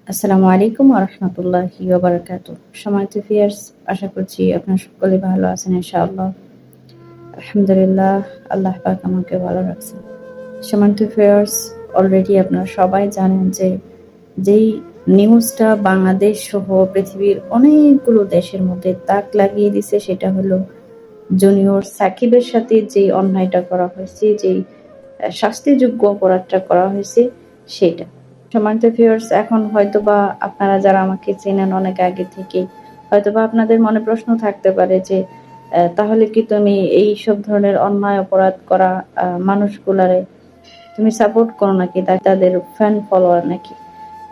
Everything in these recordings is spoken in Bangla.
আসসালামু আলাইকুম ওয়া রাহমাতুল্লাহি ওয়া বারাকাতুহু। সম্মানিত ভিউয়ার্স, আশা করছি আপনারা সকলে ভালো আছেন ইনশাআল্লাহ। আলহামদুলিল্লাহ, আল্লাহ পাক আমাকে ভালো রাখছেন। সম্মানিত ভিউয়ার্স, অলরেডি আপনারা সবাই জানেন যে যেই নিউজটা বাংলাদেশ সহ পৃথিবীর অনেকগুলো দেশের মধ্যে তাক লাগিয়ে দিছে, সেটা হলো জুনিয়র সাকিবের সাথে যেই অন্যায়টা করা হয়েছে, যেই শাস্তিযোগ্য অপরাধটা করা হয়েছে সেটা। সম্মানিত ভিউয়ার্স, এখন হয়তোবা আপনারা যারা আমাকে চেনেন অনেক আগে থেকে, হয়তোবা আপনাদের মনে প্রশ্ন থাকতে পারে যে তাহলে কি তুমি এইসব ধরনের অন্যায় অপরাধ করা মানুষগুলারে তুমি সাপোর্ট করো নাকি, তাদের ফ্যান ফলোয়ার নাকি?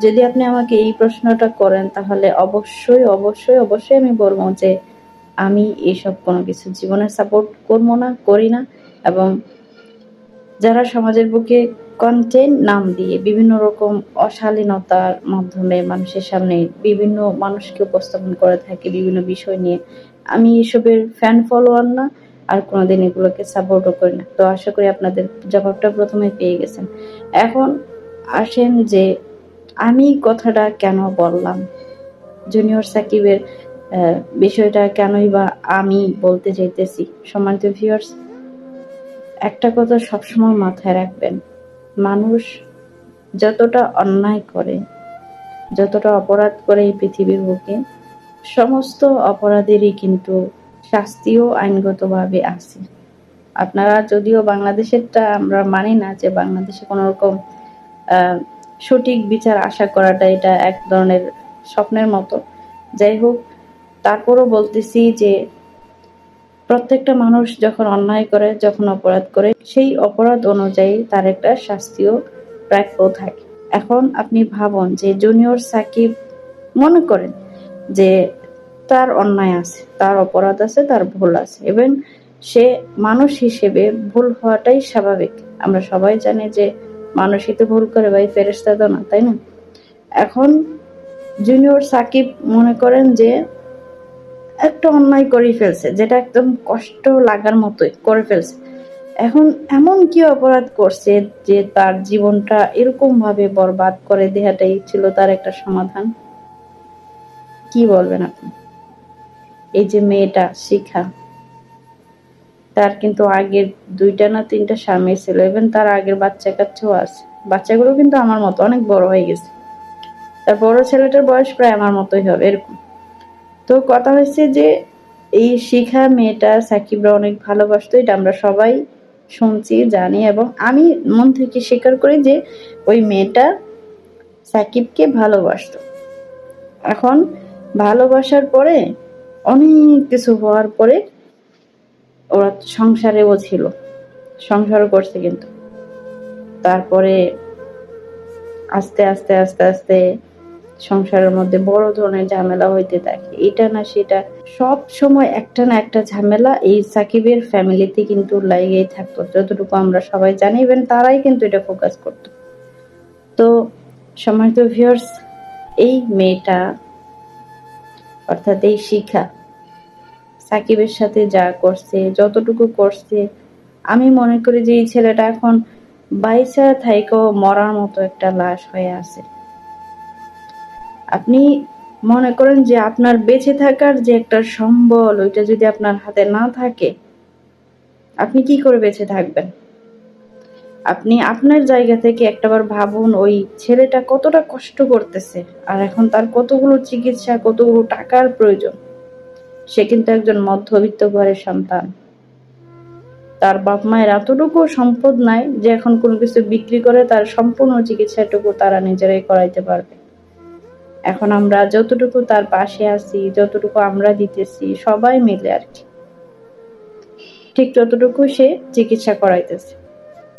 যদি আপনি আমাকে এই প্রশ্নটা করেন তাহলে অবশ্যই অবশ্যই অবশ্যই আমি বলবো যে আমি এইসব কোনো কিছু জীবনে সাপোর্ট করবো না, করি না। এবং যারা সমাজের বুকে কন্টেন্ট নাম দিয়ে বিভিন্ন রকম অশালীনতার মাধ্যমে মানুষের সামনে বিভিন্ন মানুষকে উপস্থাপন করে থাকে বিভিন্ন বিষয় নিয়ে, আমি এসবের ফ্যান ফলোয়ার না, আর কোনোদিন এগুলোকে সাপোর্টও করি না। তো আশা করি আপনাদের জবাবটা প্রথমে পেয়ে গেছেন। এখন আসেন যে আমি কথাটা কেন বললাম, জুনিয়র সাকিবের বিষয়টা কেনই বা আমি বলতে চাইতেছি। সম্মানিত ভিউয়ার্স, একটা কথা সবসময় মাথায় রাখবেন, মানুষ যতটা অন্যায় করে, যতটা অপরাধ করে এই পৃথিবীর বুকে, সমস্ত অপরাধেরই কিন্তু শাস্তিও আইনগতভাবে আছে। আপনারা যদিও বাংলাদেশেরটা আমরা মানি না, যে বাংলাদেশে কোনো রকম সঠিক বিচার আশা করাটা এটা এক ধরনের স্বপ্নের মতো। যাই হোক, তারপরও বলতেছি যে প্রত্যেকটা মানুষ যখন অন্যায় করে, যখন অপরাধ করে, সেই অপরাধ অনুযায়ী তার একটা শাস্তিও প্রাপ্য থাকে। এখন আপনি ভাবুন যে জুনিয়র সাকিব, মনে করেন যে তার অন্যায় আছে, তার অপরাধ আছে, তার ভুল আছে, এবং সে মানুষ হিসেবে ভুল হওয়াটাই স্বাভাবিক। আমরা সবাই জানি যে মানুষই তো ভুল করে, ভাই, ফেরেশতা তো না, তাই না? এখন জুনিয়র সাকিব মনে করেন যে একটা অন্যায় করে ফেলছে, যেটা একদম কষ্ট লাগার মতোই করে ফেলছে। এখন এমন কি অপরাধ করছে যে তার জীবনটা এরকম ভাবে বরবাদ করে দেওয়াটাই ছিল তার একটা সমাধান? কি বলবেন আপনি? এই যে মেয়েটা শিখা, তার কিন্তু আগের 2টা না 3টা স্বামী ছিল, এবং তার আগের বাচ্চা কাচ্চাও আছে। বাচ্চাগুলো কিন্তু আমার মতো অনেক বড় হয়ে গেছে। তার বড় ছেলেটার বয়স প্রায় আমার মতোই হবে এরকম। তো কথা হচ্ছে যে এই শিখা মেয়েটা সাকিবরা অনেক ভালোবাসতো, এটা আমরা সবাই শুনছি, জানি, এবং আমি মন থেকে স্বীকার করি যে ওই মেয়েটা সাকিবকে ভালোবাসতো। এখন ভালোবাসার পরে অনেক কিছু হওয়ার পরে ওরা সংসারেও ছিল, সংসারও করছে, কিন্তু তারপরে আস্তে আস্তে আস্তে আস্তে সংসারের মধ্যে বড় ধরনের ঝামেলা হইতে থাকে, এটা না সেটা, সব সময় একটা না একটা ঝামেলা এই সাকিবের ফ্যামিলিতে কিন্তু লাগেই থাকতো, যতটুকু আমরা সবাই জানি, এবং তারাই কিন্তু এটা ফোকাস করতো। তো সম্মানিত ভিউয়ার্স, এই মেয়েটা অর্থাৎ এই শিখা সাকিবের সাথে যা করছে, যতটুকু করছে, আমি মনে করি যে এই ছেলেটা এখন বাইসা থাইকেও মরার মতো একটা লাশ হয়ে আছে। আপনি মনে করেন যে আপনার বেঁচে থাকার যে একটা সম্বল, ওইটা যদি আপনার হাতে না থাকে, আপনি কি করে বেঁচে থাকবেন? আপনি আপনার জায়গা থেকে একটাবার ভাবুন, ওই ছেলেটা কতটা কষ্ট করতেছে, আর এখন তার কতগুলো চিকিৎসা, কতগুলো টাকার প্রয়োজন। সে কিন্তু একজন মধ্যবিত্ত ঘরের সন্তান। তার বাপ মায়ের এতটুকু সম্পদ নাই যে এখন কোনো কিছু বিক্রি করে তার সম্পূর্ণ চিকিৎসাটুকু তারা নিজেরাই করাইতে পারবে। এখন আমরা যতটুকু তার পাশে আছি, যতটুকু আমরা দিতেছি সবাই মিলে আর কি, ঠিক ততটুকু সে চিকিৎসা করাইতেছে।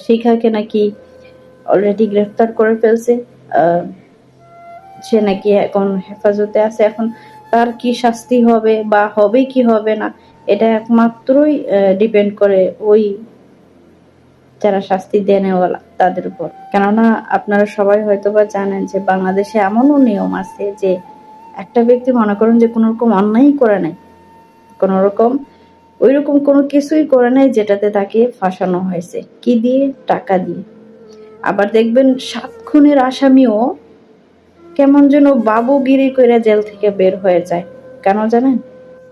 শিখাকে নাকি অলরেডি গ্রেফতার করে ফেলছে, সে নাকি এখন হেফাজতে আছে। এখন তার কি শাস্তি হবে বা হবে কি হবে না, এটা একমাত্রই ডিপেন্ড করে ওই যারা শাস্তি দেনেওয়ালা তাদের উপর। কেননা আপনারা সবাই হয়তোবা জানেন যে বাংলাদেশে এমনও নিয়ম আছে যে একটা ব্যক্তি মনে করেন যে কোনো রকম অন্যায় করে নাই, কোনো রকম ওইরকম কোনো কিছুই করে নাই যেটাতে তাকে ফাঁসানো হয়েছে, কি দিয়ে? টাকা দিয়ে। আবার দেখবেন 7 খুনের আসামিও কেমন যেন বাবুগিরি করে জেল থেকে বের হয়ে যায়। কেন জানেন?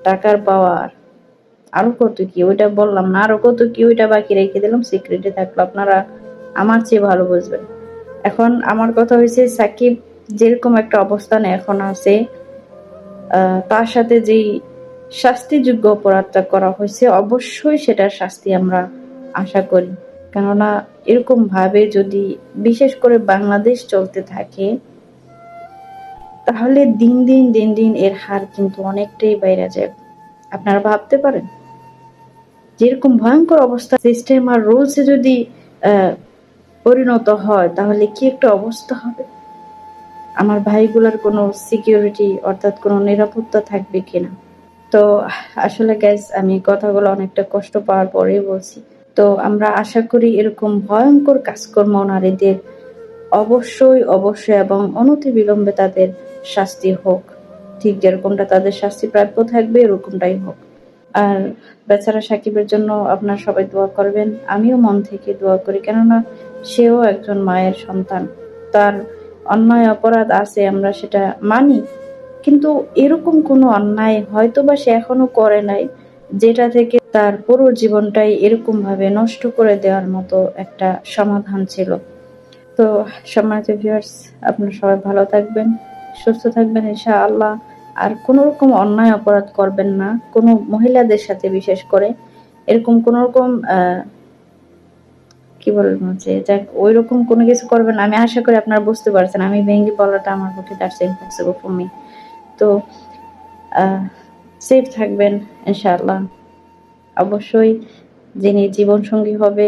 টাকার পাওয়ার। আরো কত কি, ওইটা বললাম না, আরো কত কি ওইটা বাকি রেখে দিলাম, সিক্রেটে থাকলো, আপনারা আমার চেয়ে ভালো বুঝবেন। এখন আমার কথা হয়েছে, সাকিব যেরকম একটা অবস্থানে এখন আছে, তার সাথে যেই শাস্তিযোগ্য অপরাধটা করা হয়েছে, অবশ্যই সেটার শাস্তি আমরা আশা করি। কেননা এরকম ভাবে যদি বিশেষ করে বাংলাদেশ চলতে থাকে, তাহলে দিন দিন এর হার কিন্তু অনেকটাই বাইরে যায়। আপনারা ভাবতে পারেন, যেরকম ভয়ঙ্কর অবস্থা সিস্টেম আর রুলসে যদি পরিণত হয়, তাহলে কি একটা অবস্থা হবে। আমার ভাইগুলোর কোনো সিকিউরিটি অর্থাৎ কোনো নিরাপত্তা থাকবে কিনা। তো আসলে গাইজ, আমি কথাগুলো অনেকটা কষ্ট পাওয়ার পরেই বলছি। তো আমরা আশা করি এরকম ভয়ঙ্কর কাজকর্ম নারীদের অবশ্যই এবং অনতিবিলম্বে তাদের শাস্তি হোক। ঠিক যেরকমটা তাদের শাস্তি প্রাপ্য থাকবে, এরকমটাই হোক। আর বেচারা সাকিবের জন্য আপনারা সবাই দোয়া করবেন, আমিও মন থেকে দোয়া করি। কেননা সেও একজন মায়ের সন্তান, তার অন্যায় অপরাধ আছে, আমরা সেটা মানি, কিন্তু এরকম কোনো অন্যায় হয়তোবা সে এখনো করে নাই, যেটা থেকে তার পুরো জীবনটাই এরকম ভাবে নষ্ট করে দেওয়ার মতো একটা সমাধান ছিল। তো সম্মানিত ভিউয়ার্স, আপনারা সবাই ভালো থাকবেন, সুস্থ থাকবেন ইনশাআল্লাহ। আর কোনো রকম অন্যায় অপরাধ করবেন না, কোনো মহিলাদের সাথে বিশেষ করে এরকম কোনো রকম কি বলবো, যে যাক ওই রকম কোনো কিছু করবেন না। আমি আশা করি আপনারা বুঝতে পারছেন, আমি ভেঙ্গি বলাটা আমার পক্ষে দ্যাটস ইম্পসিবল ফর মি। তো সেফ থাকবেন ইনশাআল্লাহ। অবশ্যই যিনি জীবনসঙ্গী হবে,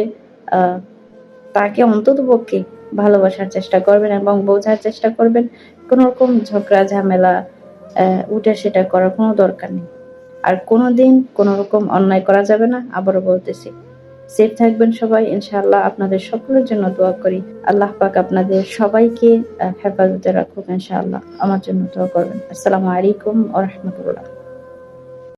তাকে অন্ততপক্ষে ভালোবাসার চেষ্টা করবেন এবং বোঝার চেষ্টা করবেন। কোনো রকম ঝগড়া ঝামেলা উঠা সেটা করার কোনো দরকার নেই। আর কোনোদিন কোনো রকম অন্যায় করা যাবে না, আবারও বলতেছি। সেফ থাকবেন সবাই ইনশাআল্লাহ। আপনাদের সকলের জন্য দোয়া করি, আল্লাহ পাক আপনাদের সবাইকে হেফাজতে রাখুক ইনশাআল্লাহ। আমার জন্য দোয়া করবেন। আসসালামু আলাইকুম ওয়া রাহমাতুল্লাহ।